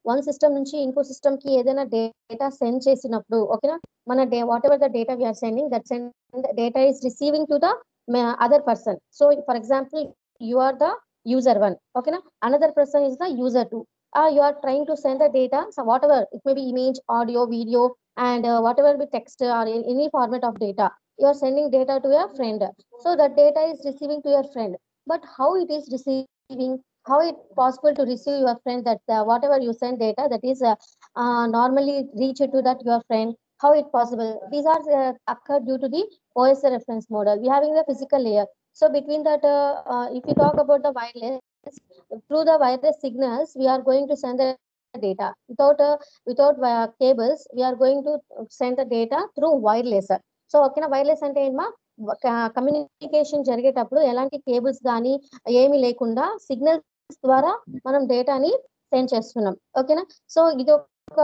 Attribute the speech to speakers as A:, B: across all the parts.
A: One system నుంచి ఇంకో system కి ఏదైనా డేటా సెండ్ చేసినప్పుడు ఓకేనా మన whatever the data we are sending that send data is receiving to the other person. So for example you are the user 1 okay na another person is the user 2 you are trying to send the data so whatever it may be image audio video and whatever be text or any format of data you are sending data to your friend so that data is receiving to your friend but how it is receiving how it possible to receive your friend that whatever you send data that is normally reach to that your friend how it possible these are occur due to the OSI reference model we having the physical layer so between that if you talk about the wireless through the wireless signals we are going to send the data without cables we are going to send the data through wireless so ఓకేనా wireless అంటే ఏమా communication జరిగేటప్పుడు ఎలాంటి cables కానీ ఏమీ లేకుండా signals ద్వారా మనం డేటాని సెండ్ చేస్తున్నాం ఓకేనా సో ఇది ఒక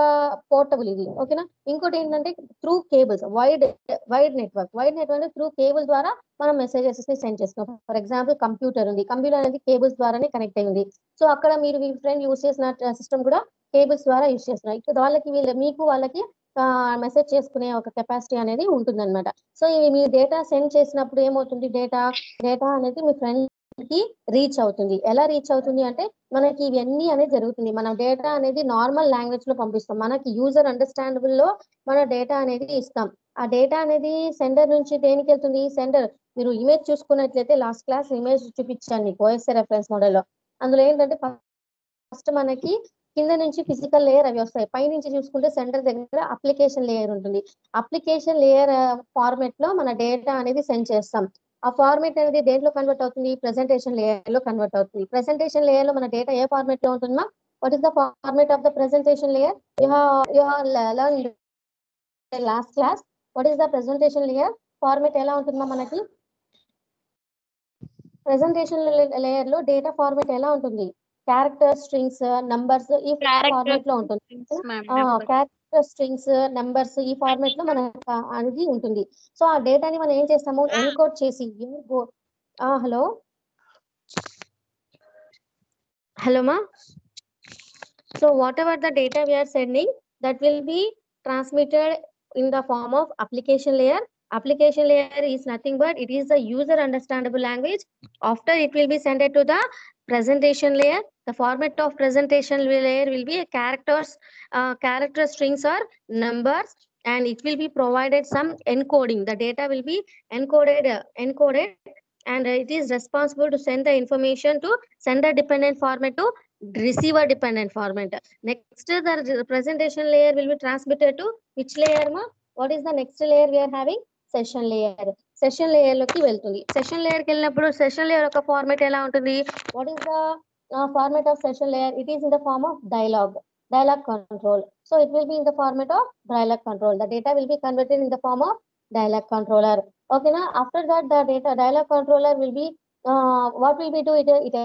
A: పోర్టబుల్ ఇది ఓకేనా ఇంకోటి ఏంటంటే through cables wide network through cable ద్వారా మనం మెసేజెస్ ని సెండ్ చేస్తున్నాం ఫర్ ఎగ్జాంపుల్ కంప్యూటర్ ఉంది కంప్యూటర్ అనేది కేబుల్స్ ద్వారానే కనెక్ట్ అయింది సో అక్కడ మీరు మీ ఫ్రెండ్ యూస్ చేసిన సిస్టమ్ కూడా కేబుల్స్ ద్వారా యూస్ చేస్తున్నారు ఇక్కడ వాళ్ళకి మీకు వాళ్ళకి మెసేజ్ చేసుకునే ఒక కెపాసిటీ అనేది ఉంటుంది అనమాట సో ఇవి మీ డేటా సెండ్ చేసినప్పుడు ఏమవుతుంది డేటా అనేది మీ ఫ్రెండ్ కి రీచ్ అవుతుంది ఎలా రీచ్ అవుతుంది అంటే మనకి ఇవన్నీ అనేది జరుగుతుంది మనం డేటా అనేది నార్మల్ లాంగ్వేజ్ లో పంపిస్తాం మనకి యూజర్ అండర్స్టాండబుల్ లో మన డేటా అనేది ఇస్తాం ఆ డేటా అనేది సెండర్ నుంచి దేనికి వెళ్తుంది సెండర్ మీరు ఇమేజ్ చూసుకున్నట్లయితే లాస్ట్ క్లాస్ ఇమేజ్ చూపించాను మీకు OSI రెఫరెన్స్ మోడల్లో అందులో ఏంటంటే ఫస్ట్ మనకి కింద నుంచి ఫిజికల్ లేయర్ అవి వస్తాయి పై నుంచి చూసుకుంటే సెంటర్ దగ్గర అప్లికేషన్ లేయర్ ఉంటుంది అప్లికేషన్ లేయర్ ఫార్మెట్ లో మన డేటా అనేది సెండ్ చేస్తాం ఆ ఫార్మెట్ అనేది దేంట్లో కన్వర్ట్ అవుతుంది ప్రెజెంటేషన్ లేయర్ లో కన్వర్ట్ అవుతుంది ప్రెజెంటేషన్ లేయర్ లో మన డేటా ఏ ఫార్మెట్ లో ఉంటుందా what is the format of the presentation layer you have learn last class what is the presentation layer format ఎలా ఉంటుందా మనకి ప్రెజెంటేషన్ లేయర్ లో డేటా ఫార్మెట్ ఎలా ఉంటుంది క్యారెక్టర్ స్ట్రింగ్స్ నంబర్స్ ఈ ఫార్మెట్ లో ఉంటుంది క్యారెక్టర్ స్ట్రింగ్స్ నంబర్స్ ఈ ఫార్మెట్ లో మనకు అనేది ఉంటుంది సో ఆ డేటాని మనం ఏం చేస్తాము ఎన్కోడ్ చేసి హలో మా so what ever the data we are sending that will be transmitted in the form of application layer is nothing but it is the user understandable language after it will be sent to the presentation layer the format of presentation layer will be character strings or numbers and it will be provided some encoding the data will be encoded and it is responsible to send the information to sender dependent format to receiver dependent format next the presentation layer will be transmitted to which layer ma what is the next layer we are having session layer లోకి వెళ్తుంది session లేయర్కి వెళ్ళినప్పుడు session layer యొక్క format ఎలా ఉంటుంది what is the format of session layer it is in the form of dialogue control so it will be in the format of dialogue control the data will be converted in the form of dialogue controller okay na after that the data dialogue controller will be what will be do it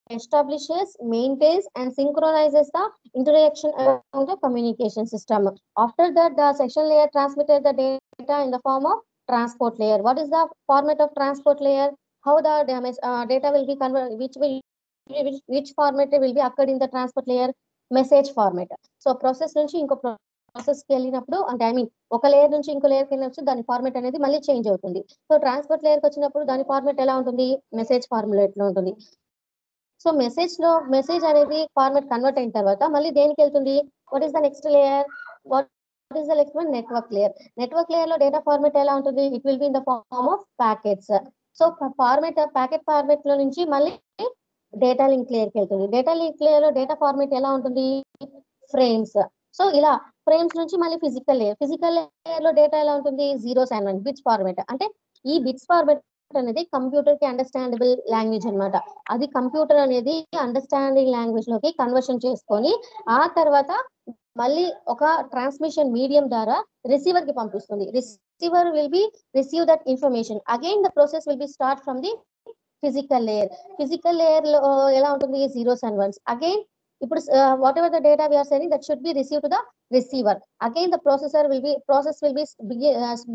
A: establishes, maintains and synchronizes the interaction among the communication system. After that, the section layer transmitted the data in the form of transport layer. What is the format of transport layer? How the data will be converted, which format will be occurred in the transport layer? Message format. So process నుంచి ఇంకో ప్రాసెస్కి వెళ్ళినప్పుడు అంటే I mean ఒక layer నుంచి ఇంకో లేయర్కి వెళ్ళినప్పుడు దాని format అనేది మళ్ళీ చేంజ్ అవుతుంది సో ట్రాన్స్పోర్ట్ లేయర్కి వచ్చినప్పుడు దాని ఫార్మేట్ ఎలా ఉంటుంది మెసేజ్ ఫార్ములేట్ లో ఉంటుంది సో మెసేజ్ అనేది ఫార్మాట్ కన్వర్ట్ అయిన తర్వాత మళ్ళీ దేనికి వెళ్తుంది what is the next layer what is the next one network layer లో డేటా ఫార్మాట్ ఎలా ఉంటుంది it will be in the form of packets so packet format లో నుంచి మళ్ళీ డేటా లింక్ లేయర్కి వెళ్తుంది డేటా లింక్ లేయర్ లో డేటా ఫార్మాట్ ఎలా ఉంటుంది ఫ్రేమ్స్ సో ఇలా ఫ్రేమ్స్ నుంచి మళ్ళీ ఫిజికల్ లేయర్ లో డేటా ఎలా ఉంటుంది zeros and one bits format అంటే ఈ బిట్స్ ఫార్మాట్ అనేది కంప్యూటర్ కి అండర్స్టాండబుల్ లాంగ్వేజ్ అన్నమాట అది కంప్యూటర్ అనేది అండర్స్టాండింగ్ లాంగ్వేజ్ లోకి కన్వర్షన్ చేసుకొని ఆ తర్వాత మళ్ళీ ఒక ట్రాన్స్మిషన్ మీడియం ద్వారా రిసీవర్ కి పంపిస్తుంది receiver will be receive that information again the process will be start from the physical layer లో ఎలా ఉంటుంది జీరోస్ అండ్ వన్స్ అగైన్ ఇప్పుడు whatever the data we are sending that should be receive to the receiver again the process will be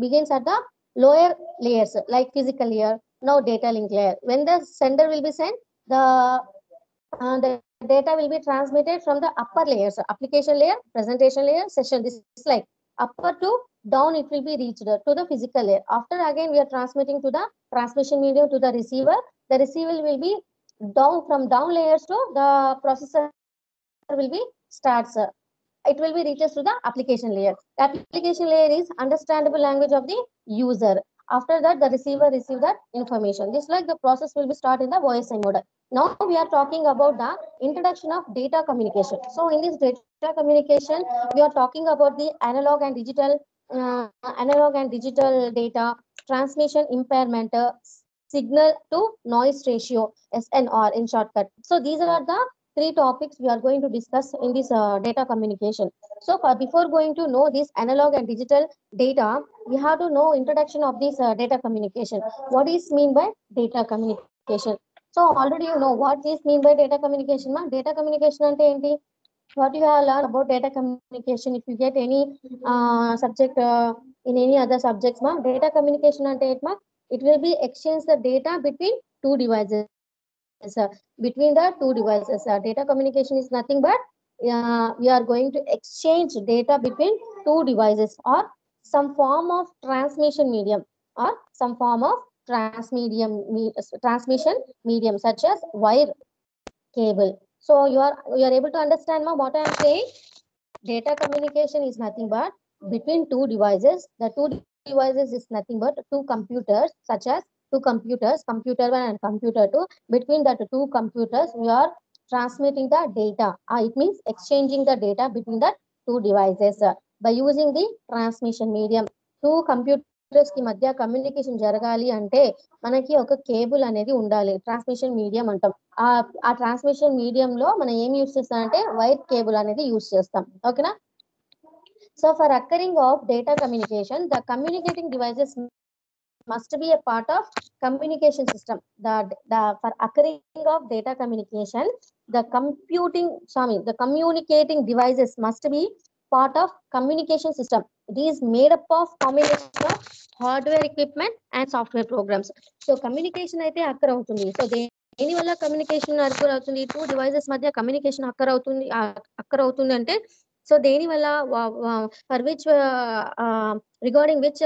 A: begins at the lower layers like physical layer now data link layer when the sender will be sent the data will be transmitted from the upper layers, application layer, presentation layer, session. This is like upper to down, it will be reached to the physical layer. After again, we are transmitting to the transmission medium to the receiver. The receiver will be down from down layers to the processor will be starts. It will be reaches to the application layer. The application layer is understandable language of the user. After that, the receiver receive that information. This like the process will be start in the OSI mode. Now we are talking about the introduction of data communication. So in this data communication, we are talking about the analog and digital data transmission impairment, signal to noise ratio, SNR in shortcut. So these are the three topics we are going to discuss in this data communication. So before going to know this analog and digital data, we have to know introduction of this data communication. What is mean by data communication? So already you know what is mean by data communication. Ma? Data communication ante enti? What you have learned about data communication? If you get any subject in any other subjects, ma, data communication ante it, ma, it will be exchange the data between two devices. Between the two devices, data communication is nothing but we are going to exchange data between two devices or some form of transmission medium or some form of transmission medium such as wire, cable. So you are able to understand ma, what I am saying. Data communication is nothing but between two devices. The two devices is nothing but two computers, such as two computers, computer 1 and computer 2. Between the two computers, we are transmitting the data. It means exchanging the data between the two devices by using the transmission medium. Two computers కి మధ్య communication జరగాలి అంటే మనకి ఒక cable అనేది ఉండాలి, transmission medium అంటాం. ఆ ట్రాన్స్మిషన్ మీడియం లో మనం ఏం యూస్ చేస్తాం అంటే వైర్ కేబుల్ అనేది యూస్ చేస్తాం. ఓకేనా? So for occurring of data communication, the communicating devices must be a part of communication system. For occurring of data communication, the communicating devices must be part of communication system. It is made up of combination of hardware equipment and software programs. So communication అయితే అక్కర్ అవుతుంది. So దేని వల్ల communication అక్కర్ అవుతుంది? Two devices మధ్య communication అక్కర్ అవుతుంది అంటే so దేని వల్ల for which regarding which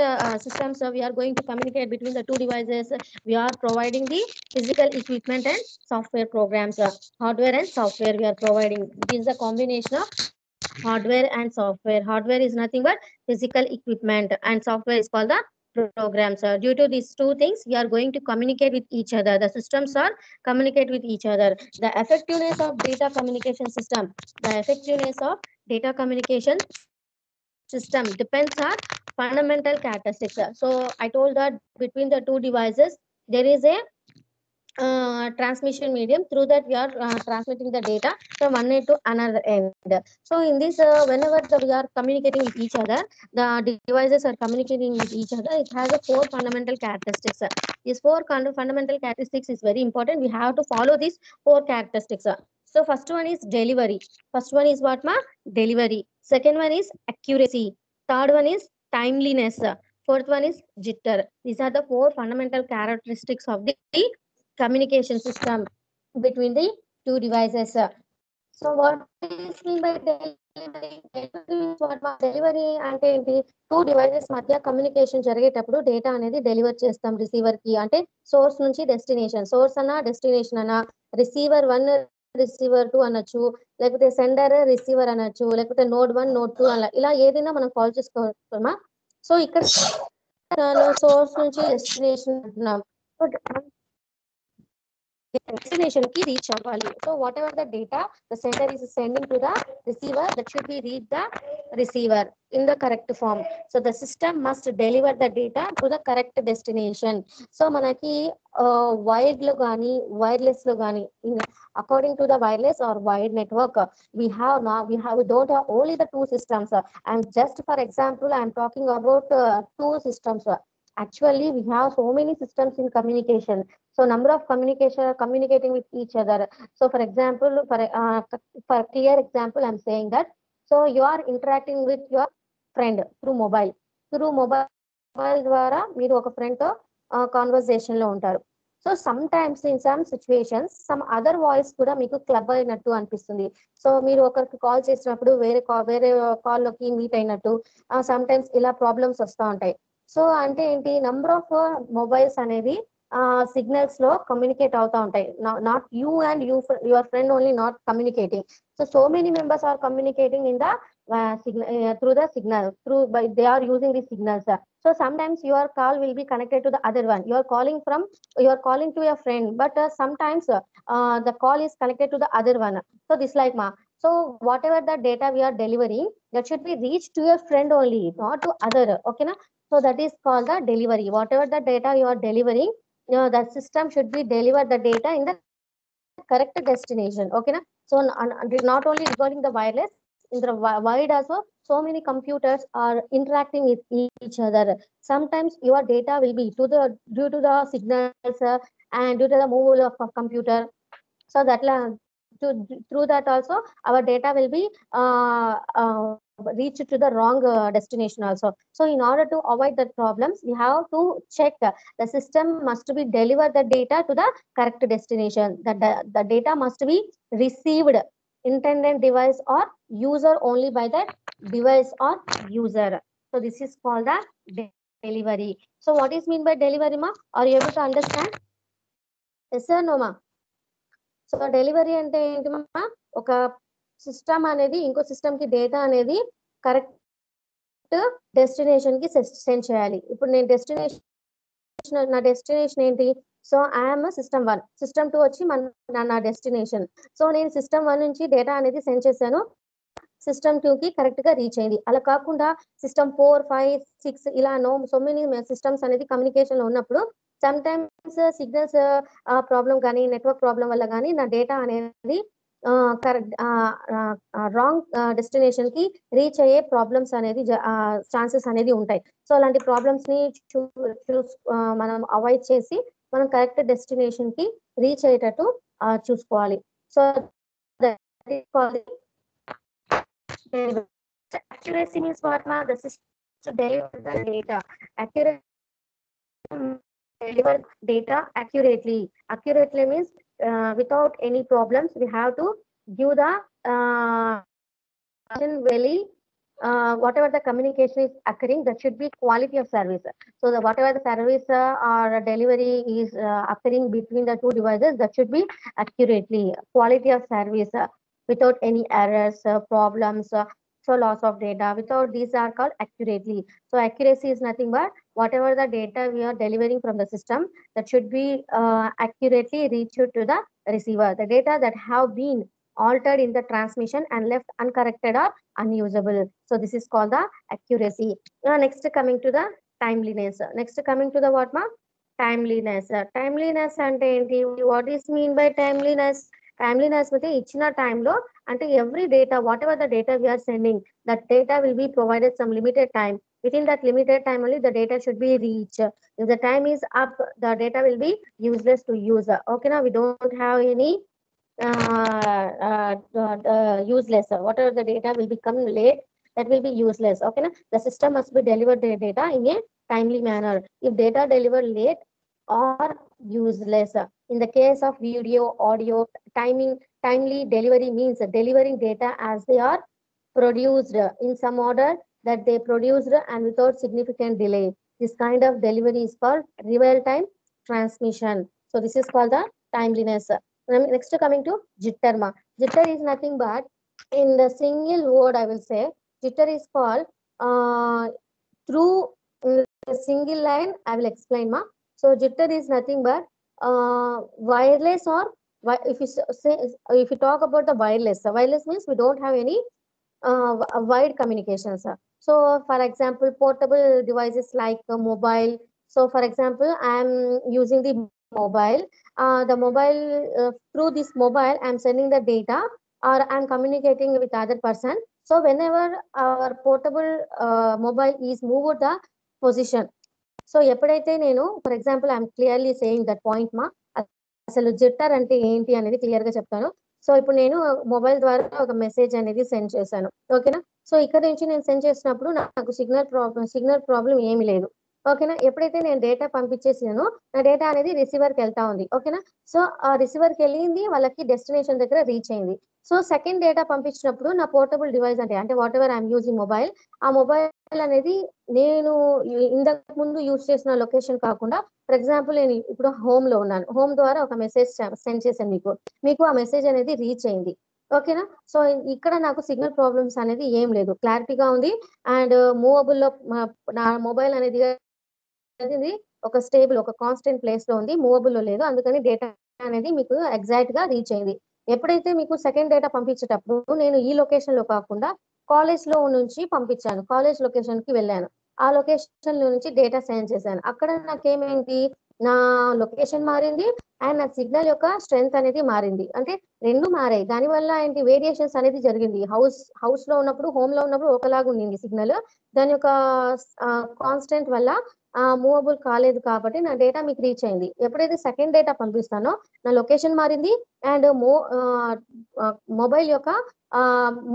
A: systems we are going to communicate between the two devices, we are providing the physical equipment and software programs, hardware and software we are providing. This is a combination of hardware and software. Hardware is nothing but physical equipment and software is called the programs. Due to these two things, we are going to communicate with each other. The systems are communicate with each other. The effectiveness of data communication system, the effectiveness of data communication system depends on fundamental characteristics. So I told that between the two devices, there is a transmission medium. Through that we are transmitting the data from one end to another end. So in this whenever we are communicating with each other, the devices are communicating with each other, it has a four fundamental characteristics. These four fundamental characteristics is very important. We have to follow these four characteristics. So first one is delivery. First one is what ma? Delivery. Second one is accuracy. Third one is timeliness. Fourth one is jitter. These are the four fundamental characteristics of the communication system between the two devices. So what is mean by delivery? Delivery అంటే ఏంటి? Two devices మధ్య communication జరిగేటప్పుడు data అనేది deliver చేస్తాం receiver కి. అంటే source నుంచి destination, source అన్నా డెస్టినేషన్ అన్నా, రిసీవర్ 1 రిసీవర్ 2 అనొచ్చు, లేకపోతే సెండర్ రిసీవర్ అనొచ్చు, లేకపోతే నోడ్ 1 నోడ్ 2 అలా ఇలా ఏదైనా మనం కాల్ చేసుకోవచ్చా? సో ఇక్కడ సోర్స్ నుంచి డెస్టినేషన్ అంటున్నాం. destination ki reach avali. So whatever the data the sender is sending to the receiver, that should be reach the receiver in the correct form. So the system must deliver the data to the correct destination. So manaki wired lo gaani wireless lo gaani, according to the wireless or wired network, we don't have only the two systems. And just for example, I am talking about two systems. Actually we have so many systems in communication. So number of communicating with each other. So for example, for clear example, I'm saying that, so you are interacting with your friend through mobile ద్వారా మీరు ఒక friend తో conversation లో ఉంటారు. So some times in some situations some other voice కూడా మీకు club అయినట్టు అనిపిస్తుంది. సో మీరు ఒకరికి కాల్ చేసినప్పుడు వేరే కాల్లోకి మీట్ అయినట్టు సమ్ టైమ్స్ ఇలా ప్రాబ్లమ్స్ వస్తూ ఉంటాయి. సో అంటే ఏంటి, నంబర్ ఆఫ్ మొబైల్స్ అనేది సిగ్నల్స్ లో కమ్యూనికేట్ అవుతా ఉంటాయి. Not you and your friend only not communicating. So many members are communicating in the through the signal, they are using the signals. So sometimes your call will be connected to the other one. You are calling to your friend, but sometimes the call is connected to the other one. So this like ma. So whatever the data we are delivering, that should be reached to your friend only, not to other. Okay na? So that is called the delivery. Whatever the data you are delivering, the system should be deliver the data in the correct destination. Okay na? So not only regarding the wireless, in the wide also, so many computers are interacting with each other. Sometimes your data will be due to the signals and due to the movement of a computer. So that through that also our data will be reached to the wrong destination also. So in order to avoid that problems, we have to check the system must be deliver the data to the correct destination. The data must be received intended device or user only by that device or user. So this is called the delivery. So what is mean by delivery, ma? Are you able to understand? Yes or no, ma? So delivery అంటే ఏంటి మా, ఒక system అనేది ఇంకో system కి data అనేది correct destination కి send చేయాలి. ఇప్పుడు నేను నా డెస్టినేషన్ ఏంటి, సో ఐఎమ్ సిస్టమ్ 1, సిస్టమ్ 2 వచ్చి నా డెస్టినేషన్. సో నేను సిస్టమ్ 1 నుంచి డేటా అనేది సెండ్ చేశాను, సిస్టమ్ 2 కి కరెక్ట్ గా రీచ్ అయింది. అలా కాకుండా సిస్టమ్ 4, 5, 6 ఇలా సో మెనీ సిస్టమ్స్ అనేది కమ్యూనికేషన్ లో ఉన్నప్పుడు సమ్ టైమ్స్ సిగ్నల్స్ ప్రాబ్లం కానీ నెట్వర్క్ ప్రాబ్లం వల్ల కానీ నా డేటా అనేది కరెక్ట్ రాంగ్ డెస్టినేషన్ కి రీచ్ అయ్యే ప్రాబ్లమ్స్ అనేది ఛాన్సెస్ అనేది ఉంటాయి. సో అలాంటి ప్రాబ్లమ్స్ ని మనం అవాయిడ్ చేసి మనం కరెక్ట్ డెస్టినేషన్ కి రీచ్ అయ్యేటట్టు చూసుకోవాలి. So accuracy means what, ma? The system to deliver the data. Accurate deliver data accurately. Accurately means without any problems. We have to give the really whatever the communication is occurring, that should be quality of service. So whatever the service or delivery is occurring between the two devices, that should be accurately. Quality of service without any errors, problems. So loss of data, without these are called accurately. So accuracy is nothing but whatever the data we are delivering from the system, that should be accurately reached to the receiver. The data that have been altered in the transmission and left uncorrected or unusable. So this is called the accuracy. Next coming to the timeliness. Next coming to the what, ma? Timeliness. Timeliness ante enti? What is mean by timeliness? Timeliness అంటే ఇచ్చిన టైంలో, అంటే every data whatever the data we are sending, that data will be provided some limited time. Within that limited time only the data should be reached. If the time is up, the data will be useless to use. Okay, now we don't have any useless. Whatever the data will become late, that will be useless. Okay, now the system must be delivered the data in a timely manner. If data delivered late or useless, in the case of video, audio, timely delivery means delivering data as they are produced in some order that they produced and without significant delay. This kind of delivery is called real-time transmission. So this is called the timeliness. Next coming to jitter, ma. Jitter is nothing but, in the single word I will say, jitter is called through a single line I will explain, ma. So jitter is nothing but wireless, or if you talk about the wireless means we don't have any wide communications. So for example, portable devices like mobile. So for example, I am using the mobile. Through this mobile I am sending the data or I am communicating with other person. So whenever our portable mobile is moved the position, so ఎప్పుడైతే నేను, for example I'm clearly saying that point, మా. అసలు jitter అంటే ఏంటి అనేది clear గా చెప్తాను. So ఇప్పుడు నేను మొబైల్ ద్వారా ఒక మెసేజ్ అనేది సెండ్ చేశాను, ఓకేనా. సో ఇక్కడ నుంచి నేను సెండ్ చేసినప్పుడు నాకు సిగ్నల్ ప్రాబ్లం ఏమీ లేదు. ఓకేనా. ఎప్పుడైతే నేను డేటా పంపించేసానో నా డేటా అనేది రిసీవర్కి వెళ్తా ఉంది. ఓకేనా. సో ఆ రిసీవర్కి వెళ్ళింది, వాళ్ళకి డెస్టినేషన్ దగ్గర రీచ్ అయింది. సో సెకండ్ డేటా పంపించినప్పుడు నా పోర్టబుల్ డివైస్ అంటే what ever I'm using mobile, ఆ మొబైల్ అనేది నేను ఇంతకు ముందు యూజ్ చేసిన లొకేషన్ కాకుండా, ఫర్ ఎగ్జాంపుల్ నేను ఇప్పుడు హోమ్ లో ఉన్నాను, హోమ్ ద్వారా ఒక మెసేజ్ సెండ్ చేశాను మీకు ఆ మెసేజ్ అనేది రీచ్ అయింది. ఓకేనా. సో ఇక్కడ నాకు సిగ్నల్ ప్రాబ్లమ్స్ అనేది ఏం లేదు, క్లారిటీగా ఉంది. అండ్ మూవబుల్ లో నా మొబైల్ అనేది ఒక స్టేబుల్, ఒక కాన్స్టెంట్ ప్లేస్ లో ఉంది, మూవబుల్ లో లేదు. అందుకని డేటా అనేది మీకు ఎగ్జాక్ట్ గా రీచ్ అయింది. ఎప్పుడైతే మీకు సెకండ్ డేటా పంపించేటప్పుడు నేను ఈ లొకేషన్ లో కాకుండా కాలేజ్ లో నుంచి పంపించాను, కాలేజ్ లొకేషన్ కి వెళ్ళాను, ఆ లొకేషన్ లో నుంచి డేటా సెండ్ చేశాను. అక్కడ నాకేమేంటి, నా లొకేషన్ మారింది అండ్ నా సిగ్నల్ యొక్క స్ట్రెంగ్త్ అనేది మారింది. అంటే రెండు మారాయి. దానివల్ల ఏంటి, వేరియేషన్స్ అనేది జరిగింది. హౌస్ లో ఉన్నప్పుడు, హోమ్ లో ఉన్నప్పుడు ఒకలాగా ఉండింది సిగ్నల్. దాని యొక్క కాన్స్టెంట్ వల్ల మూవబుల్ కాలేదు కాబట్టి నా డేటా మీకు రీచ్ అయింది. ఎప్పుడైతే సెకండ్ డేటా పంపిస్తానో నా లొకేషన్ మారింది అండ్ మొబైల్ యొక్క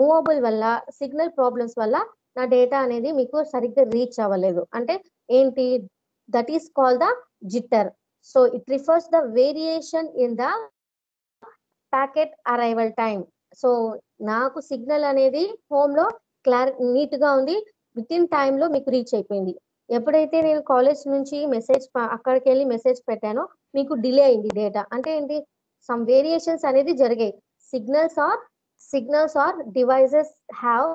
A: మూవబుల్ వల్ల, సిగ్నల్ ప్రాబ్లమ్స్ వల్ల నా డేటా అనేది మీకు సరిగ్గా రీచ్ అవ్వలేదు. అంటే ఏంటి, that is call the jitter. So it refers the variation in the packet arrival time. So నాకు సిగ్నల్ అనేది హోమ్ లో నీట్ గా ఉంది, విత్ ఇన్ టైమ్ లో మీకు రీచ్ అయిపోయింది. ఎప్పుడైతే నేను కాలేజ్ నుంచి అక్కడికి వెళ్ళి మెసేజ్ పెట్టానో మీకు డిలే అయింది డేటా. అంటే ఏంటి, సమ్ వేరియేషన్స్ అనేది జరిగాయి. Signals are devices have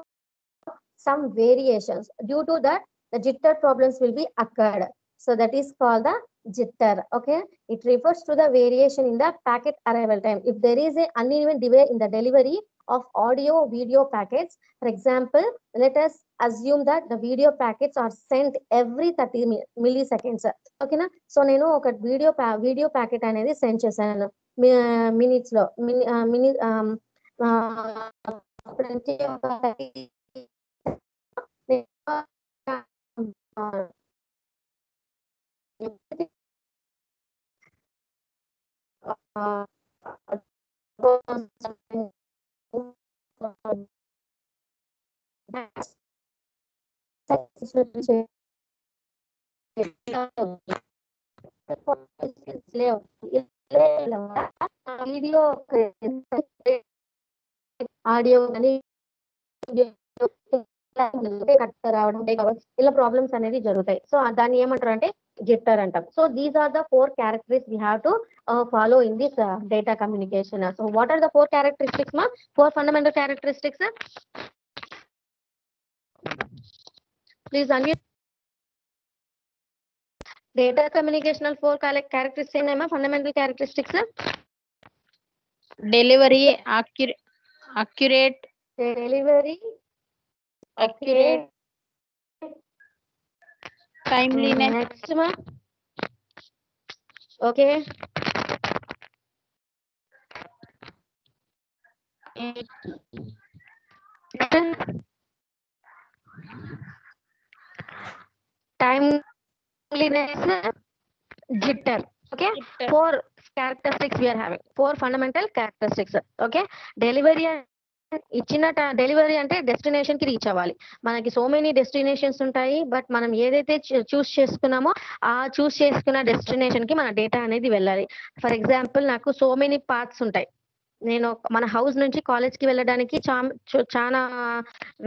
A: some variations. Due to that, the jitter problems will be occurred. So that is called the jitter. Okay, it refers to the variation in the packet arrival time. If there is a uneven delay in the delivery of audio video packets, for example, let us assume that the video packets are sent every 30 milliseconds. Okay na. So నేను ఒక video packet అనేది send చేశాను minutes లో, video audio అని రావడం ఇలా problems అనేది జరుగుతాయి. సో దాన్ని ఏమంటారు అంటే జిట్టర్ అంటాం. So these are the 4 characteristics we have to follow in this data communication. So what are the 4 characteristics, ma? 4 fundamental characteristics. Please unmute. Data communicational 4 characteristics ఏమేమా fundamental characteristics?
B: Delivery, accurate,
A: Delivery,
B: accurate, timeliness.
A: Next, ma. Okay. Timeliness, jitter. Okay.
B: Jitter.
A: 4 characteristics we are having. 4 fundamental characteristics. Okay. Delivery ఇచ్చిన delivery అంటే destination కి reach అవ్వాలి. మనకి so many destinations ఉంటాయి, but మనం ఏదైతే చూస్ చేసుకున్నామో ఆ చూస్ చేసుకున్న డెస్టినేషన్ కి మన డేటా అనేది వెళ్ళాలి. ఫర్ ఎగ్జాంపుల్ నాకు సో మెనీ పాత్స్ ఉంటాయి. నేను మన హౌస్ నుంచి కాలేజ్ కి వెళ్ళడానికి చాలా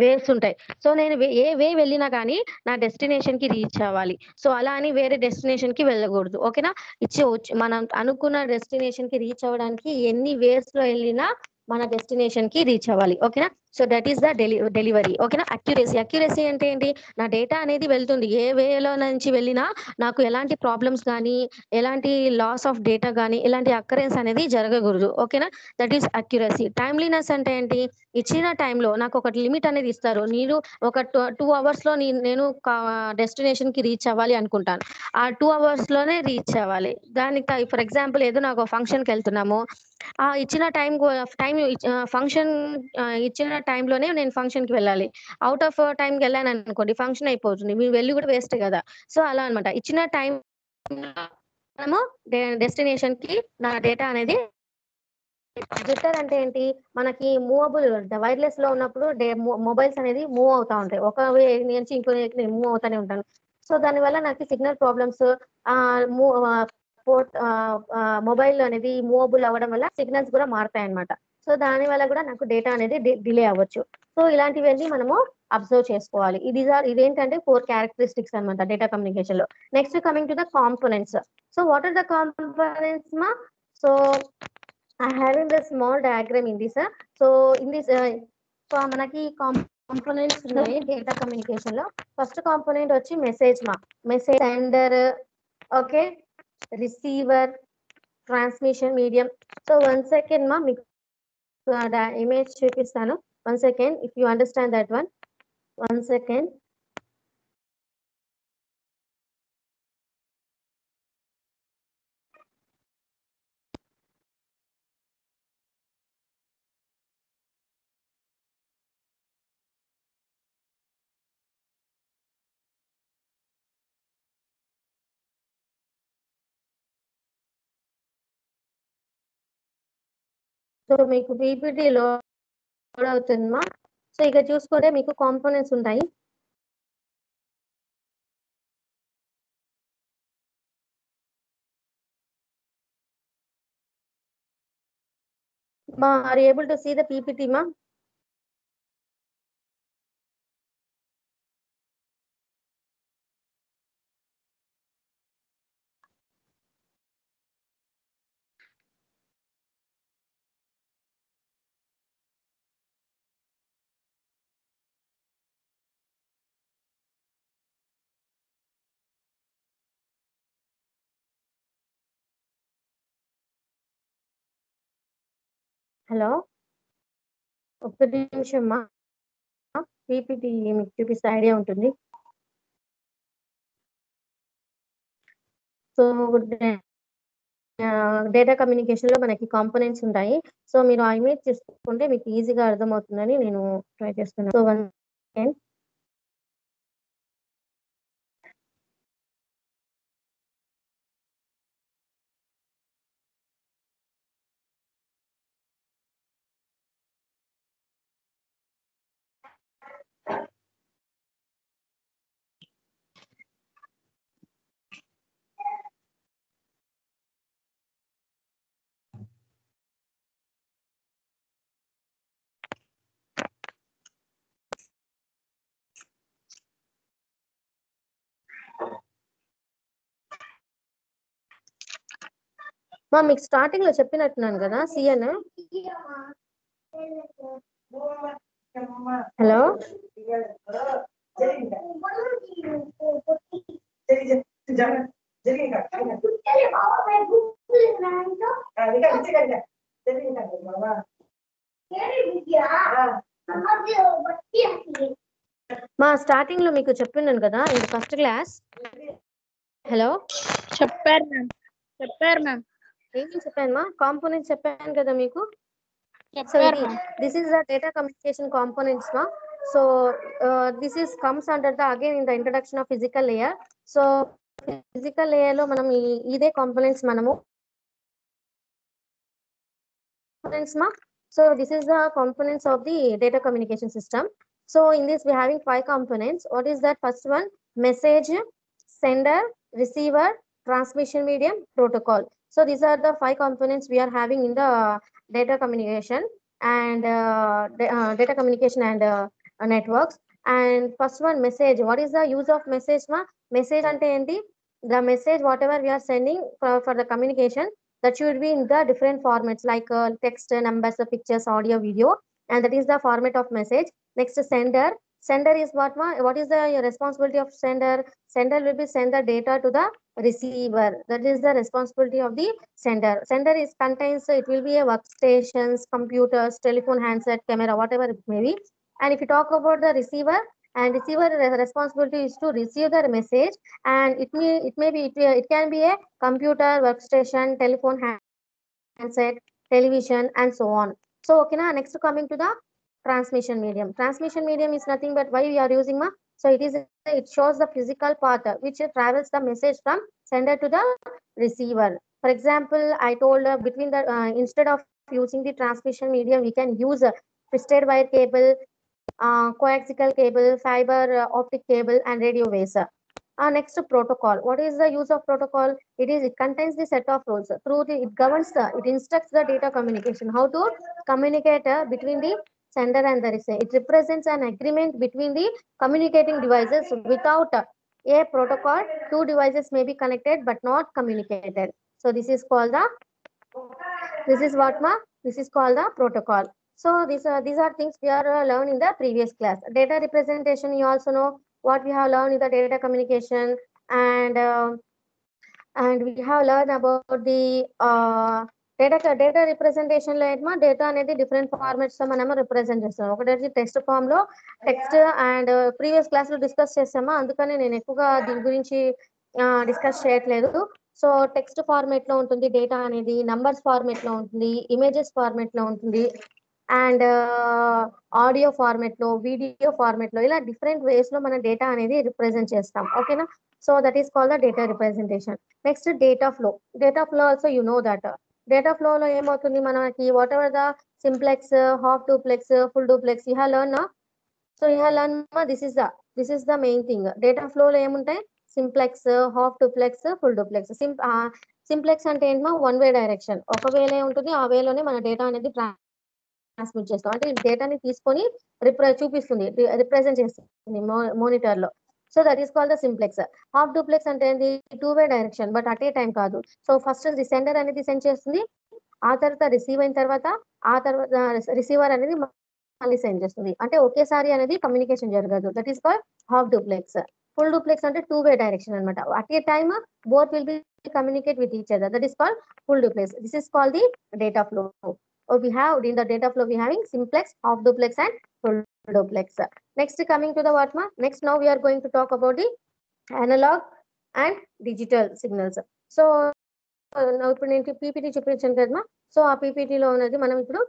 A: వేస్ ఉంటాయి. సో నేను ఏ వే వెళ్ళినా కానీ నా డెస్టినేషన్ కి రీచ్ అవ్వాలి. సో అలా అని వేరే డెస్టినేషన్ కి వెళ్ళకూడదు. ఓకేనా. మనం అనుకున్న డెస్టినేషన్ కి రీచ్ అవ్వడానికి ఎన్ని వేస్ లో వెళ్ళినా మన డెస్టినేషన్ కి రీచ్ అవ్వాలి. ఓకేనా. So that is the delivery. ఓకేనా. అక్యురసీ అంటే ఏంటి, నా డేటా అనేది వెళ్తుంది ఏ వేలో నుంచి వెళ్ళినా నాకు ఎలాంటి ప్రాబ్లమ్స్ కానీ, ఎలాంటి లాస్ ఆఫ్ డేటా కానీ, ఇలాంటి అక్కరెన్స్ అనేది జరగకూడదు. ఓకేనా. That is accuracy. టైమ్లీనెస్ అంటే ఏంటి, ఇచ్చిన టైంలో నాకు ఒక లిమిట్ అనేది ఇస్తారు. నేను ఒక 2 అవర్స్ లో నేను డెస్టినేషన్ కి రీచ్ అవ్వాలి అనుకుంటాను. ఆ 2 అవర్స్ లోనే రీచ్ అవ్వాలి. దానికి ఫర్ ఎగ్జాంపుల్ ఏదో నాకు ఫంక్షన్ కి వెళ్తున్నాము, ఆ ఇచ్చిన టైం ఫంక్షన్ ఇచ్చిన టైంలోనే నేను ఫంక్షన్ కి వెళ్ళాలి. అవుట్ ఆఫ్ టైంకి వెళ్ళాను అనుకోండి, ఫంక్షన్ అయిపోతుంది, మీరు వెళ్ళి కూడా వేస్ట్ కదా. సో అలా అనమాట. ఇచ్చిన టైం మనము డెస్టినేషన్ కి నా డేటా అనేది. జిట్టర్ అంటే ఏంటి, మనకి మూవబుల్ వైర్లెస్ లో ఉన్నప్పుడు మొబైల్స్ అనేది మూవ్ అవుతా ఉంటాయి, ఒక వే నుంచి ఇంకో మూవ్ అవుతానే ఉంటాను. సో దానివల్ల నాకు సిగ్నల్ ప్రాబ్లమ్స్ పోర్ట్ మొబైల్ అనేది మూవబుల్ అవ్వడం వల్ల సిగ్నల్స్ కూడా మారుతాయి అనమాట. సో దాని వల్ల కూడా నాకు డేటా అనేది డిలే అవ్వచ్చు. సో ఇలాంటివన్నీ మనము అబ్జర్వ్ చేసుకోవాలి. ఇదేంటంటే 4 క్యారెక్టరిస్టిక్స్ అనమాట డేటా కమ్యూనికేషన్ లో. Next coming to the components. So what are the components మా? So I having the small diagram in this. So in this, so మనకి కాంపోనెంట్స్ ఉన్నాయి డేటా కమ్యూనికేషన్ లో. ఫస్ట్ కాంపోనెంట్ వచ్చి message మా. Message sender, okay, receiver, transmission medium. So 1 second మా, మీకు image చూపిస్తాను. 1 second, if you understand that one. 1 second. So మీకు పీపీటీలో అవుతుందమ్మా. సో ఇక చూసుకుంటే మీకు కాంపోనెంట్స్ ఉంటాయి. Ma, are you able to see the PPT, ma? Hello, ఒక్క నిమిషం మా. పీపీటీ మీకు చూపిస్తే ఐడియా ఉంటుంది. సో డేటా కమ్యూనికేషన్ లో మనకి కాంపోనెంట్స్ ఉంటాయి. సో మీరు ఆ ఇమేజ్ తీసుకుంటే మీకు ఈజీగా అర్థమవుతుందని నేను ట్రై చేస్తున్నాను. So 1 second. మా మీకు స్టార్టింగ్ లో చెప్పినట్టున్నాను కదా సిఎన్. హలో, మా స్టార్టింగ్ లో మీకు చెప్పినాను కదా ఇది ఫస్ట్ క్లాస్. హలో,
B: చెప్పారు మ్యామ్. చెప్పారు మ్యామ్.
A: ఏమేమి చెప్పాను మా? కాంపోనెంట్స్ చెప్పాను కదా మీకు. So
B: చెప్పారు ma'am.
A: this is the data communication components ma. So this is comes under the again in the introduction of physical layer. So physical layer lo manam ide components manamu components ma. So this is the components of the data communication system. So in this we having 5 components. What is that? First one, message, sender, receiver, transmission medium, protocol. So these are the 5 components we are having in the data communication and data communication and networks. And first one, message. What is the use of message ma? Message ante enti? The message whatever we are sending for the communication, that should be in the different formats like text, numbers, pictures, audio, video, and that is the format of message. Next, sender. Sender is what ma? What is the responsibility of sender? Sender will be send the data to the receiver. That is the responsibility of the sender. Sender is contains, it will be a workstations, computers, telephone, handset, camera, whatever it may be. And if you talk about the receiver, and receiver responsibility is to receive the message, and it can be a computer, workstation, telephone, handset, television, and so on. So okay na, next coming to the transmission medium. Transmission medium is nothing but why we are using ma. So it shows the physical part which travels the message from sender to the receiver. For example, I told between the instead of using the transmission medium, we can use a twisted wire cable, coaxial cable, fiber optic cable, and radio waves. Next, protocol. What is the use of protocol? It contains the set of rules. It governs it instructs the data communication. How to communicate between the sender and the receiver. It represents an agreement between the communicating devices. Without a protocol, two devices may be connected but not communicated. So this is called the this is called the protocol. So these are things we are learned in the previous class. Data representation, you also know what we have learned in the data communication, and we have learned about the data representation లో ఏమో data అనేది different formats లో మనము represent చేస్తాం. ఒకటి text form లో text and previous class లో discuss చేసామా, అందుకని నేను ఎక్కువగా దీని గురించి డిస్కస్ చేయట్లేదు. సో టెక్స్ట్ ఫార్మేట్ లో ఉంటుంది డేటా అనేది, నంబర్స్ ఫార్మేట్ లో ఉంటుంది, ఇమేజెస్ ఫార్మేట్ లో ఉంటుంది, అండ్ ఆడియో ఫార్మేట్ లో, వీడియో ఫార్మేట్ లో, ఇలా డిఫరెంట్ వేస్ లో మన డేటా అనేది రిప్రజెంట్ చేస్తాం. ఓకేనా? So that is called the data representation. Next data flow. Data flow also you know that. Data flow లో ఏమవుతుంది మనకి, what ever the simplex, half duplex, full duplex, you have learn. So you have learn this is the main thing. Data flow లో ఏముంటాయి? Simplex, half duplex, full duplex. Simplex అంటే ఏంటో one way direction, ఒక వేలే ఉంటుంది, ఆ వేలోనే మన data అనేది ట్రాన్స్మిట్ చేస్తాం. అంటే డేటాని తీసుకొని చూపిస్తుంది, రిప్రజెంట్ చేస్తుంది మోనిటర్ లో. So that is called the simplex. Half duplex అంటే ఏంటి? Two way direction, but at a time కాదు. సో ఫస్ట్ సెండర్ అనేది సెండ్ చేస్తుంది, ఆ తర్వాత రిసీవ్ అయిన తర్వాత రిసీవర్ అనేది మళ్ళీ సెండ్ చేస్తుంది. అంటే ఒకేసారి అనేది కమ్యూనికేషన్ జరగదు. That is called half duplex. Full duplex అంటే టూ వే డైరెక్షన్ అనమాట. At a time both will be communicate with each other. That is called full duplex. This is called the data flow. We have in the data flow we having simplex, half duplex and full duplex. Next, coming to the what ma? Next, now we are going to talk about the analog and digital signals. So now ఇప్పుడు నేను PPT చూపించాను కదా, so ఆ పీపీటీలో ఉన్నది మనం ఇప్పుడు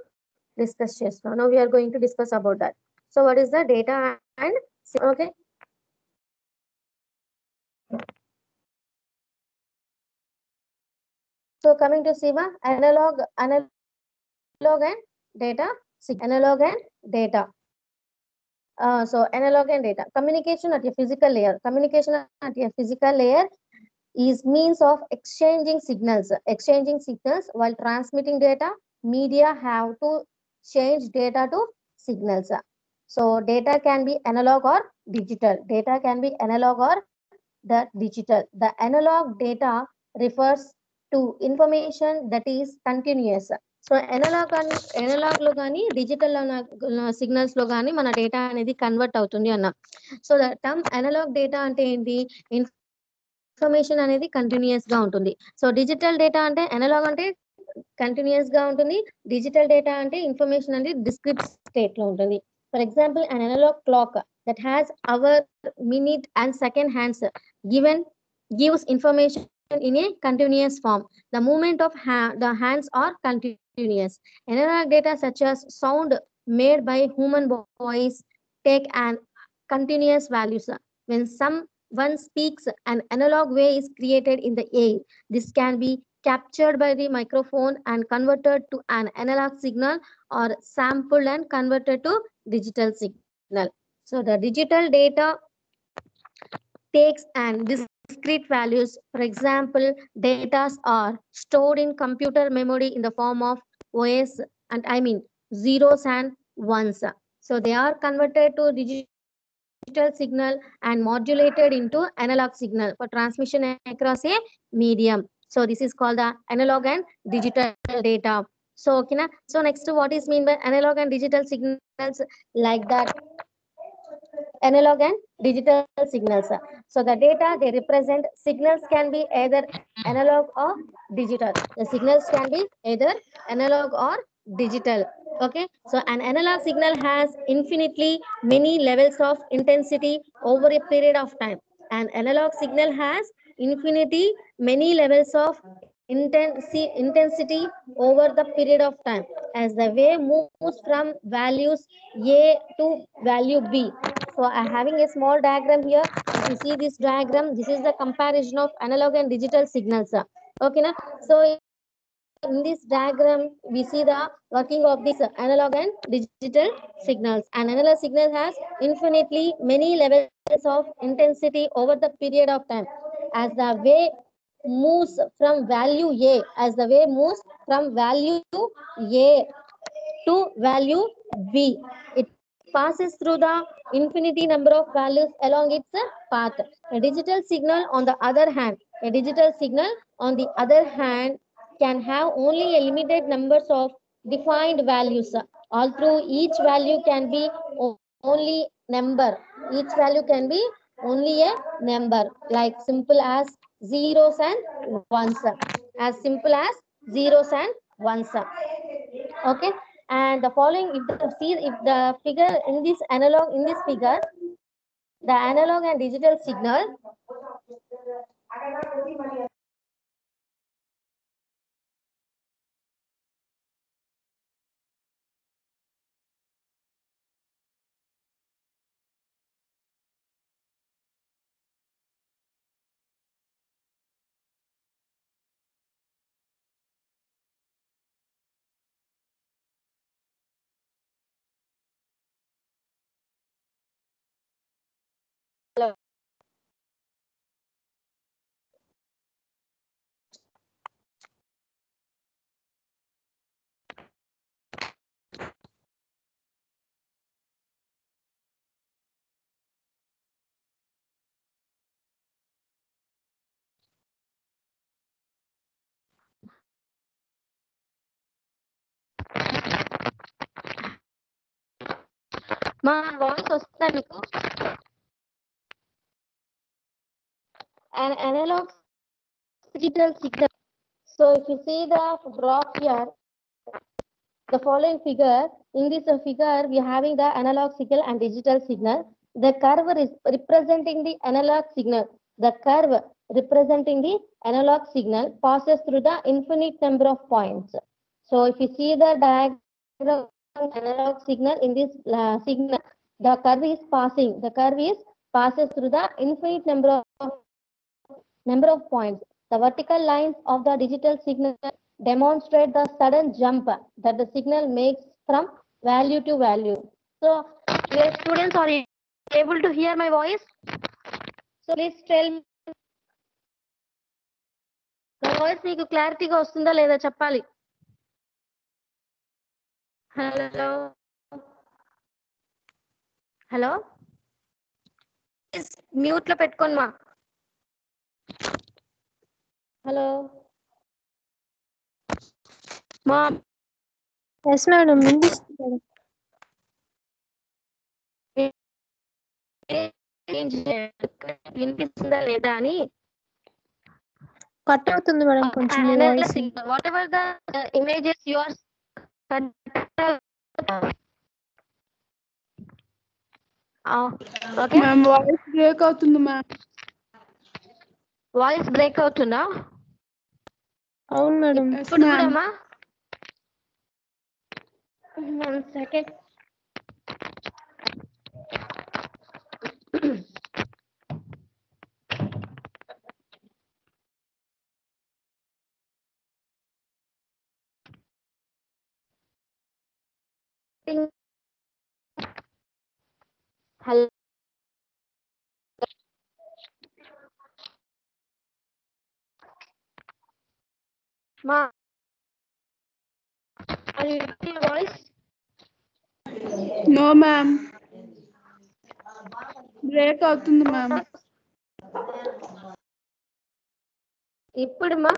A: discuss చేస్తాం. Now we are going to discuss about that. So what is the data and okay. So coming to SIVA, analog and data, analog and data. So analog and data. Communication at a physical layer. Communication at a physical layer is means of exchanging signals. Exchanging signals while transmitting data, media have to change data to signals. So data can be analog or digital. Data can be analog or the digital. The analog data refers to information that is continuous. So analogue లో కానీ digital signals లో కానీ మన data అనేది convert అవుతుంది అన్న. So the term analogue data అంటే ఏంటి? ఇన్ఫర్మేషన్ అనేది కంటిన్యూస్ గా ఉంటుంది. సో డిజిటల్ డేటా అంటే ఎనలాగ్ అంటే కంటిన్యూస్ గా ఉంటుంది, డిజిటల్ డేటా అంటే ఇన్ఫర్మేషన్ అనేది డిస్క్రిట్ స్టేట్ లో ఉంటుంది. For example an analog clock that has hour, minute and second hands gives information in a continuous form. The movement of the hands are continuous. Analog data such as sound made by human voice take an continuous values. When someone speaks, an analog wave is created in the air. This can be captured by the microphone and converted to an analog signal or sampled and converted to digital signal. So the digital data takes and discrete values. For example, data are stored in computer memory in the form of OS and zeros and ones. So they are converted to digital signal and modulated into analog signal for transmission across a medium. So this is called the analog and digital data. So okay na? So next, what is mean by analog and digital signals? Like that, analog and digital signals. So the data they represent, signals can be either analog or digital. The signals can be either analog or digital. Okay, so an analog signal has infinitely many levels of intensity over a period of time. An analog signal has infinity many levels of intensity over the period of time as the wave moves from values A to value B. So I'm having a small diagram here. If you see this diagram, this is the comparison of analog and digital signals. Okay na? So in this diagram we see the working of this analog and digital signals. An analog signal has infinitely many levels of intensity over the period of time. As the wave moves from value A, A to value B, it passes through the infinity number of values along its path. A digital signal, on the other hand, can have only a limited numbers of defined values. Although each value can be only number, like simple as zeros and ones, okay. And the following, if the figure in this figure, the analog and digital signal, మా voice వస్తుందా మీకు? An analog digital signal. So if you see the graph here, the following figure, in this figure we are having the analog signal and digital signal. The curve is representing the analog signal. Passes through the infinite number of points. So if you see the diagram analog signal, in this signal, the curve is passes through the infinite number of points. The vertical lines of the digital signal demonstrate the sudden jump that the signal makes from value to value. So, your students are able to hear my voice? So, please tell me. My voice మీకు క్లారిటీగా వస్తుందా లేదా చెప్పాలి. Hello mute లో పెట్టుకోండి మా. Hello మా.
B: Yes madam, వినిపిస్తుంది.
A: వినిపిస్తుందా లేదా అని
B: కట్ అవుతుంది మేడం కొంచెం మీ voice.
A: Whatever the images you are okay
B: ma'am voice break అవుతుంది మ్యామ్.
A: వాయిస్ బ్రేక్ అవుతుందా?
B: అవును మేడం.
A: ఇప్పుడు చూడమ్మా. 1 second. Hello. Ma, are you repeating your voice?
B: No ma'am, break అవుతుంది మ్యామ్.
A: ఇప్పుడు మా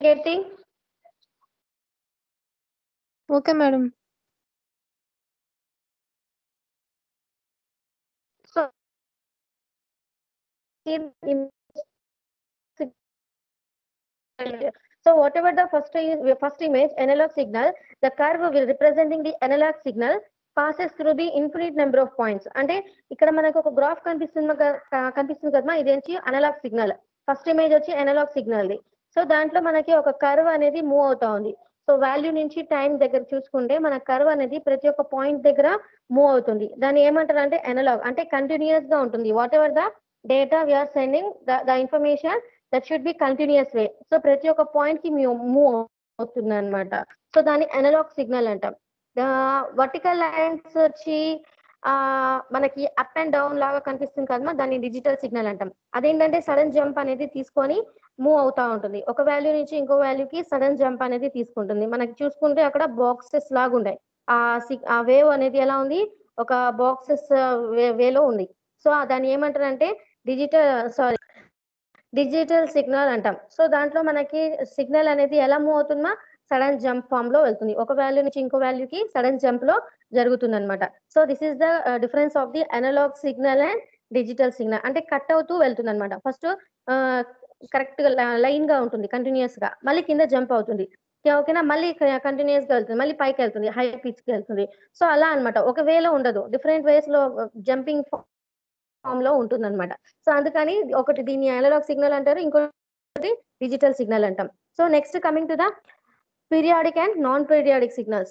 A: getting
B: okay madam.
A: so whatever the first image analog signal, the curve will representing the analog signal passes through the infinite number of points. అంటే ఇక్కడ మనకు ఒక graph కనిపిస్తుంది కదా, ఇదేంటి అనలాగ్ సిగ్నల్. ఫస్ట్ ఇమేజ్ వచ్చి అనలాగ్ సిగ్నల్. సో దాంట్లో మనకి ఒక కర్వ్ అనేది మూవ్ అవుతా ఉంది. సో వాల్యూ నుంచి టైం దగ్గర చూసుకుంటే మన కర్వ్ అనేది ప్రతి ఒక్క పాయింట్ దగ్గర మూవ్ అవుతుంది. దాన్ని ఏమంటారు అంటే అనలాగ్, అంటే కంటిన్యూస్ గా ఉంటుంది. Whatever the data we are sending, the information that should be continuous way. So ప్రతి ఒక్క పాయింట్ కి మూవ్ అవుతుంది అనమాట. సో దాన్ని అనలాగ్ సిగ్నల్ అంటాం. వర్టికల్ లైన్స్ వచ్చి మనకి అప్ అండ్ డౌన్ లాగా కనిపిస్తుంది కదమ్మా, దాన్ని డిజిటల్ సిగ్నల్ అంటాం. అదేంటంటే సడన్ జంప్ అనేది తీసుకొని మూవ్ అవుతా ఉంటుంది. ఒక వాల్యూ నుంచి ఇంకో వాల్యూకి సడన్ జంప్ అనేది తీసుకుంటుంది. మనకి చూసుకుంటే అక్కడ బాక్సెస్ లాగా ఉన్నాయి. ఆ వేవ్ అనేది ఎలా ఉంది, ఒక బాక్సెస్ వేలో ఉంది. సో దాన్ని ఏమంటారంటే డిజిటల్ సిగ్నల్ అంటాం. సో దాంట్లో మనకి సిగ్నల్ అనేది ఎలా మూవ్ అవుతుందా, సడన్ జంప్ ఫామ్ లో వెళ్తుంది. ఒక వాల్యూ నుంచి ఇంకో వాల్యూకి సడన్ జంప్ లో జరుగుతుంది అనమాట. So this is the difference of the analogue signal and digital signal. అంటే కట్ అవుతూ వెళ్తుంది అనమాట. ఫస్ట్ కరెక్ట్ గా లైన్ గా ఉంటుంది, కంటిన్యూస్ గా, మళ్ళీ కింద జంప్ అవుతుంది. ఓకేనా, మళ్ళీ కంటిన్యూస్ గా వెళ్తుంది, మళ్ళీ పైకి వెళ్తుంది, హై పిచ్ కి వెళ్తుంది. సో అలా అనమాట, ఒక వేలో ఉండదు, డిఫరెంట్ వేస్ లో జంపింగ్ ఫామ్ లో ఉంటుంది అనమాట. సో అందుకని ఒకటి దీన్ని అనలాగ్ సిగ్నల్ అంటారు, ఇంకోటి డిజిటల్ సిగ్నల్ అంటాం. So next coming to the periodic and non-periodic signals.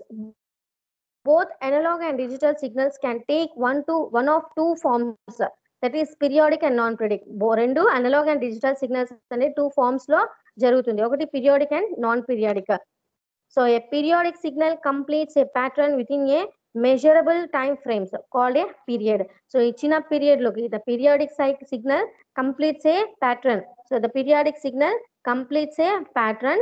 A: Both analog and digital signals can take one of two forms, that is periodic and non-periodic. రెండు అనలాగ్ అండ్ డిజిటల్ సిగ్నల్స్ అనేది two forms లో జరుగుతుంది. ఒకటి periodic and non periodic. So A periodic signal completes a pattern within A measurable time frames called a period. So ఇచ్చిన period లోకి the periodic signal completes a pattern. So the periodic signal completes a pattern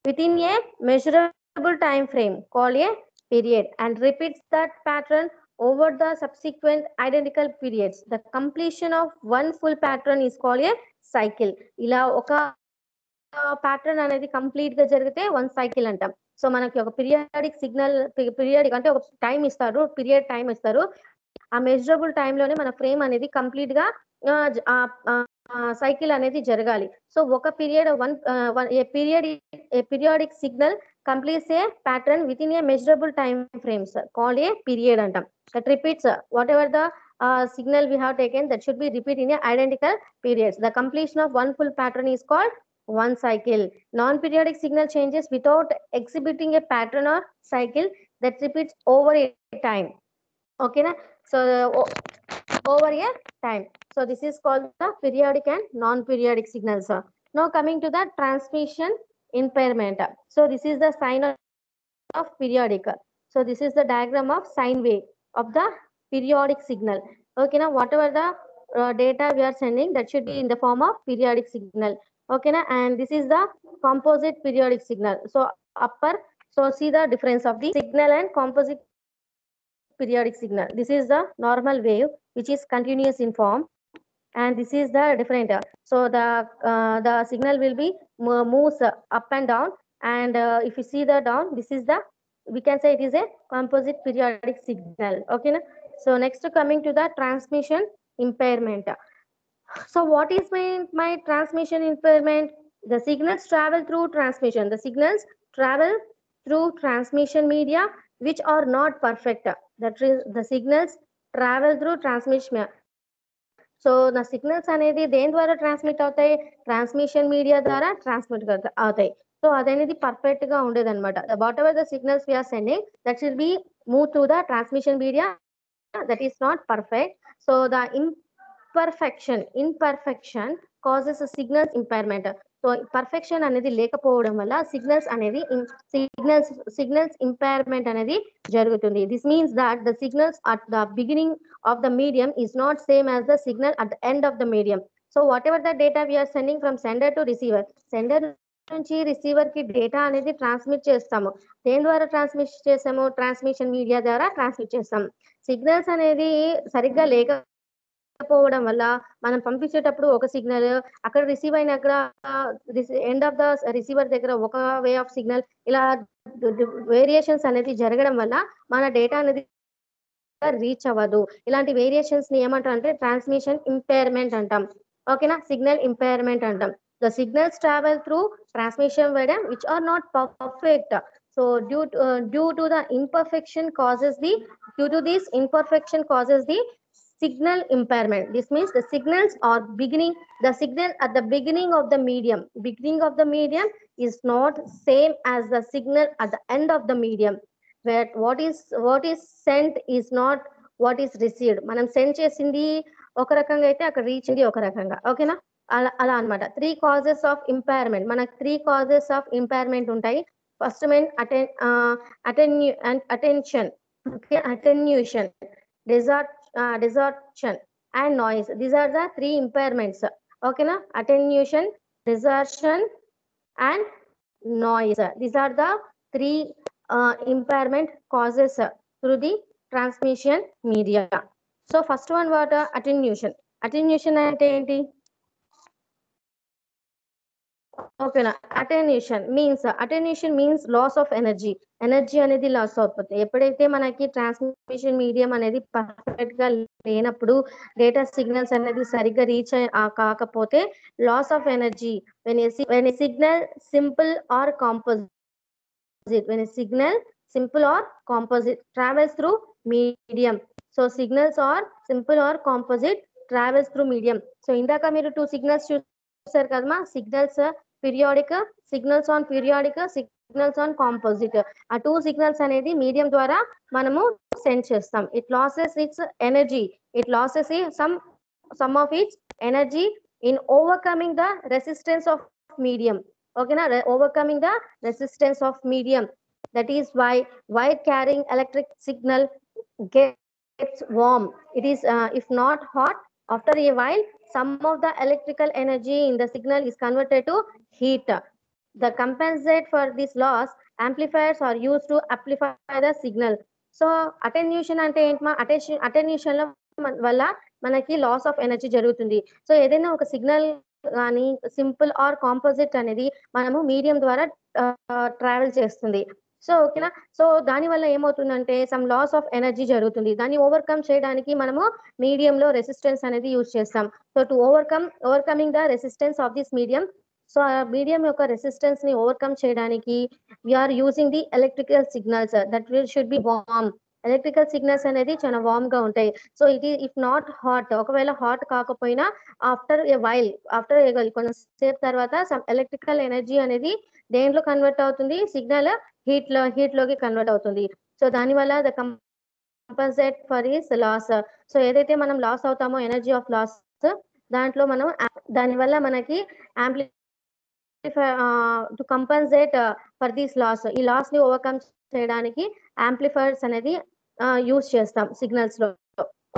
A: within a measurable time frame called a period and repeats that pattern over the subsequent identical periods. The completion of one full pattern is called a cycle. ఇలా ఒక pattern అనేది complete గా జరిగితే one cycle అంటాం. So మనకి ఒక periodic signal, periodic అంటే ఒక టైం ఇస్తారు, పీరియడ్ టైం ఇస్తారు. ఆ మెజరబుల్ టైంలోనే మన ఫ్రేమ్ అనేది కంప్లీట్ గా సైకిల్ అనేది జరగాలి. సో ఒక period periodic signal completes a pattern within a measurable time frames called a period అంటాం. That repeats whatever the signal we have taken, that should be repeat in a identical periods. The completion of one full pattern is called one cycle. Non-periodic signal changes without exhibiting a pattern or cycle that repeats over a time. Okay na? So over a time. So this is called the periodic and non-periodic signals. Now coming to the transmission impairment. So this is the sign of periodic. So this is the diagram of sine wave of the periodic signal. Okay, now whatever the data we are sending, that should be in the form of periodic signal. Okay, now and this is the composite periodic signal. So upper, so see the difference of the signal and composite periodic signal. This is the normal wave which is continuous in form, and this is the different. So the signal will be moves up and down, and if you see the down, this is the, we can say it is a composite periodic signal. Okay na? So next coming to the transmission impairment. So what is my transmission impairment? The signals travel through transmission. The signals travel through transmission media which are not perfect. That is, the signals travel through transmission. So నా signals అనేది దేని ద్వారా transmit అవుతాయి, transmission media ద్వారా transmit అవుతాయి. So అదనేది perfect గా ఉండేది అనమాట. Whatever the signals we are sending, that should be move through the transmission media, that is not perfect. So the imperfection causes a signals impairment. So perfection అనేది లేకపోవడం వల్ల signals impairment అనేది జరుగుతుంది. This means that the signals at the beginning of the medium is not same as the signal at the end of the medium. So whatever the data we are sending from sender to receiver, sender నుంచి receiver కి data అనేది transmit చేస్తాము. దేని ద్వారా transmit చేస్తాము, transmission media ద్వారా transmit చేస్తాము. Signals అనేది సరిగ్గా లేకపోవడం వల్ల మనం పంపించేటప్పుడు ఒక సిగ్నల్, అక్కడ రిసీవ్ అయిన అక్కడ ఎండ్ ఆఫ్ ద రిసీవర్ దగ్గర ఒక వే ఆఫ్ సిగ్నల్, ఇలా వేరియేషన్స్ అనేది జరగడం వల్ల మన డేటా అనేది రీచ్ అవ్వదు. ఇలాంటి వేరియేషన్స్ ని ఏమంటారు అంటే ట్రాన్స్మిషన్ ఇంపైర్మెంట్ అంటాం. ఓకేనా, సిగ్నల్ ఇంపైర్మెంట్ అంటాం. The signals travel through transmission medium which are not perfect. So due to this imperfection causes the signal impairment. This means the signals are the signal at the beginning of the medium is not same as the signal at the end of the medium, where what is sent is not what is received. మనం send చేసింది ఒక రకంగా అయితే అక్కడ reach ఒక రకంగా. ఓకేనా, అలా అన్నమాట. 3 causes of impairment. మనకు 3 causes of impairment ఉంటాయి. First main attention, okay, attenuation, distortion and noise. These are the 3 impairments. Okay na? Attenuation, distortion and noise. These are the 3 impairment causes through the transmission media. So first one, what attenuation. Attenuation ante enti? Okay na? Attenuation means loss of energy. Energy అనేది loss అవుతుంది. ఎప్పుడైతే మనకి transmission medium అనేది perfect గా లేనప్పుడు data signals అనేది సరిగ్గా reach కాకపోతే loss of energy. when a signal simple or composite, when a signal simple or composite travels through medium. So signals are simple or composite travels through medium. So ఇందాక మీరు 2 signals చూసారు కదమ్మా, signals periodic, signals on periodic, signals on composite. ఆ 2 signals అనేది medium ద్వారా మనము send చేస్తాం. It losses it's energy, it losses some of it's energy in overcoming the resistance of medium. Okay na? Overcoming the resistance of medium. That is why wire carrying electric signal gets warm. It is if not hot, after a while some of the electrical energy in the signal is converted to heat. The compensate for this loss, amplifiers are used to amplify the signal. So attenuation ante ఏంటి మా? attenuation లో వల్ల మనకి loss of energy జరుగుతుంది. So ఏదైనా ఒక signal కానీ simple are composite అనేది మనము మీడియం ద్వారా ట్రావెల్ చేస్తుంది. సో ఓకేనా? సో దాని వల్ల ఏమవుతుందంటే సమ్ లాస్ ఆఫ్ ఎనర్జీ జరుగుతుంది. దాన్ని ఓవర్కమ్ చేయడానికి మనము మీడియంలో రెసిస్టెన్స్ అనేది యూజ్ చేస్తాం. So to overcoming the resistance of this medium, so ఆ మీడియం యొక్క రెసిస్టెన్స్ ని ఓవర్కమ్ చేయడానికి we are using the electrical signals that should be warm. Electrical signals అనేది చాలా వార్మ్ గా ఉంటాయి. సో ఇది ఇఫ్ నాట్ హాట్, ఒకవేళ హాట్ కాకపోయినా ఆఫ్టర్ ఏ వైల్, కొంచెంసేపు తర్వాత సమ్ ఎలక్ట్రికల్ ఎనర్జీ అనేది దేంట్లో కన్వర్ట్ అవుతుంది? సిగ్నల్ హీట్ లోకి కన్వర్ట్ అవుతుంది. సో దానివల్ల the compensate for is loss. So ఏదైతే మనం లాస్ అవుతామో ఎనర్జీ ఆఫ్ లాస్, దాంట్లో మనం దానివల్ల మనకి to compensate for this loss, ఈ లాస్ ని ఓవర్కమ్ చేయడానికి యాంప్లిఫైర్స్ అనేది యూజ్ చేస్తాం సిగ్నల్స్ లో.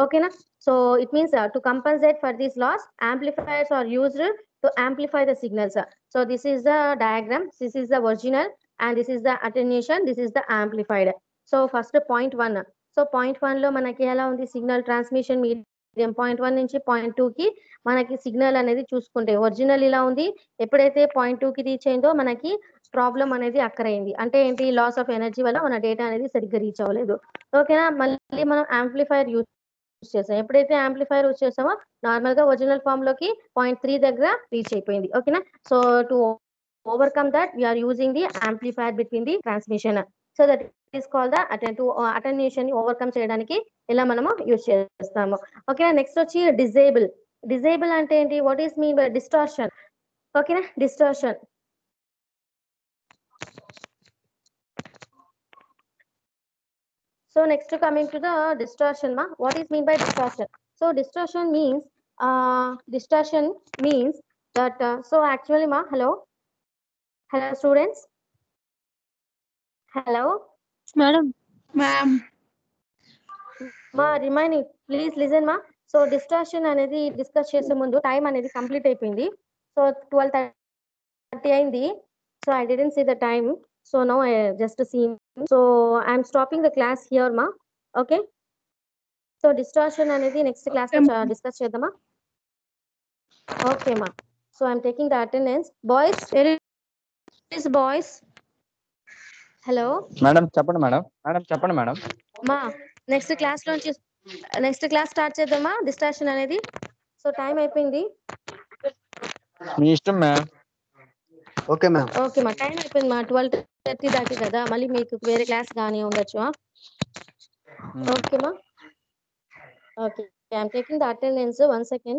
A: ఓకేనా? So it means to compensate for this loss, amplifiers are used to amplify the signals. So this is the diagram, this is the original and this is the attenuation, this is the amplified. So first point 1. So point 1 లో మనకి ఎలా ఉంది? Signal transmission medium point 1 నుంచి point 2 కి మనకి signal అనేది చూసుకుంటే original ఇలా ఉంది. ఎప్పుడైతే point 2 కి రీచ్ అయిందో మనకి ప్రాబ్లం అనేది అక్కరైంది. అంటే ఏంటి? లాస్ ఆఫ్ ఎనర్జీ వల్ల మన డేటా అనేది సరిగ్గా రీచ్ అవ్వలేదు. ఓకేనా? మళ్ళీ మనం యాంప్లిఫైర్ యూజ్ చేసాం. ఎప్పుడైతే యాంప్లిఫైర్ యూజ్ చేసామో నార్మల్ గా ఒరిజినల్ ఫామ్ లోకి point 3 దగ్గర రీచ్ అయిపోయింది. ఓకేనా? So to overcome that we are using the amplifier between the transmission. So that is called the attenuation ని ఓవర్కమ్ చేయడానికి ఇలా మనము యూజ్ చేస్తాము. ఓకే, నెక్స్ట్ వచ్చి డిజేబుల్. డిజేబుల్ అంటే ఏంటి? What is mean by distortion? ఓకేనా? Distortion. So next coming to the distortion, ma. What is mean by distortion? So distortion means that so actually, ma, hello students, hello
B: Madam. Ma'am.
A: ma, remaining please listen, ma. So distortion అనేది discuss చేసే ముందు time అనేది complete అయిపోయింది. So 12:30 అయింది. So I didn't see the time. So now I just see. So I'm stopping the class here, ma. Okay. So distortion అనేది next class లో discuss చేద్దామా? Okay మా. So I'm taking the attendance. Boys, please boys. Hello
C: madam చెప్పండి madam. Madam చెప్పండి madam.
A: మా next class నుంచి next class start చేద్దామా? Distortion అనేది. సో టైం అయిపోయింది.
C: మీ ఇష్టం మ్యామ్.
D: Okay ma'am.
A: ఓకే మా, టైం అయిపోయింది మా. 12:30 దాటి కదా, మళ్ళీ మీకు వేరే క్లాస్ కానీ ఉండొచ్చు. ఓకే మా. Okay, I'm taking the attendance. 1 second.